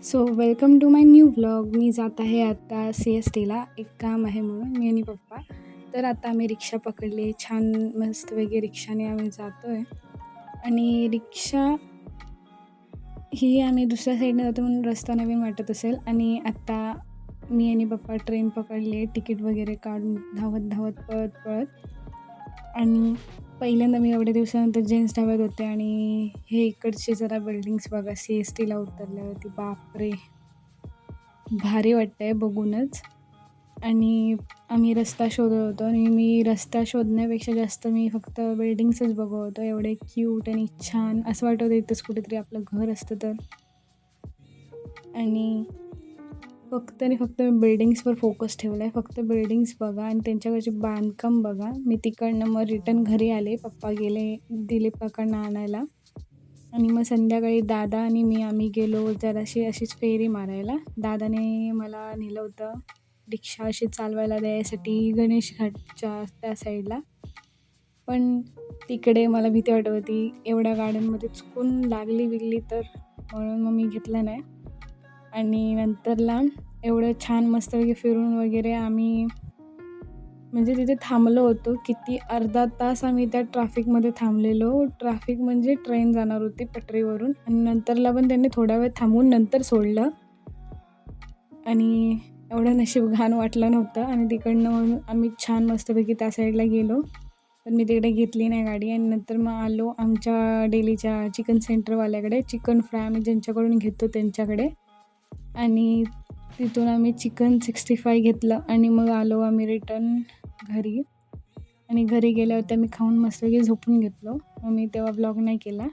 So welcome to my new vlog. मी जात आहे आता CSTला, एक काम आहे म्हणून मी आणि पप्पा. तर आता आम्ही रिक्षा पकडली, छान मस्तपैकी रिक्षाने आम्ही जातो आहे. आणि रिक्षा ही आम्ही दुसऱ्या साईडने जातो म्हणून रस्ता नवीन वाटत असेल. आणि आत्ता मी आणि पप्पा ट्रेन पकडली, तिकीट वगैरे काढून धावत धावत पळत पळत. आणि पहिल्यांदा मी एवढ्या दिवसानंतर जेन्ट्स ढाब्यात होते आणि हे इकडचे जरा बिल्डिंग्स बघा, CSTला उतरल्यावरती बापरे, भारी वाटतंय बघूनच. आणि आम्ही रस्ता शोधत होतो आणि मी रस्ता शोधण्यापेक्षा जास्त मी फक्त बिल्डिंग्सच बघत होतो. एवढे क्यूट आणि छान असं वाटत होतं इथंच कुठेतरी आपलं घर असतं तर. आणि फक्त आणि फक्त मी बिल्डिंग्सवर फोकस ठेवला आहे. फक्त बिल्डिंग्स बघा आणि त्यांच्याकडचे बांधकाम बघा. मी तिकडनं मग रिटर्न घरी आले. पप्पा गेले दिलीपकाकडनं आणायला. आणि मग संध्याकाळी दादा आणि आम्ही गेलो जराशी अशीच फेरी मारायला. दादाने मला नेलं होतं रिक्षा अशी चालवायला द्यायसाठी गणेश घाटच्या त्या साईडला. पण तिकडे मला भीती वाटत होती एवढ्या गाड्यांमध्ये चुकून लागली तर, म्हणून मग मी घेतलं नाही. आणि नंतरला एवढं छान मस्तपैकी फिरून वगैरे आम्ही म्हणजे तिथे थांबलो होतो. किती अर्धा तास आम्ही त्या ट्रॅफिकमध्ये थांबलेलो. ट्रॅफिक म्हणजे ट्रेन जाणार होती पटरीवरून आणि नंतरला पण त्यांनी थोडा वेळ थांबवून नंतर सोडलं. आणि एवढं नशीब घाण वाटलं नव्हतं. आणि तिकडनं मग आम्ही छान मस्तपैकी त्या साईडला गेलो. पण मी तिकडे घेतली नाही गाडी. आणि नंतर मग आलो आमच्या डेलीच्या चिकन सेंटरवाल्याकडे. चिकन फ्राय आम्ही ज्यांच्याकडून घेतो त्यांच्याकडे. आणि तिथून आम्ही चिकन 65 घेतलं आणि मग आलो आम्ही रिटर्न घरी. आणि घरी गेल्यावरती आम्ही खाऊन मस्तपैकी झोपून घेतलो. मग मी तेव्हा ब्लॉग नाही केला.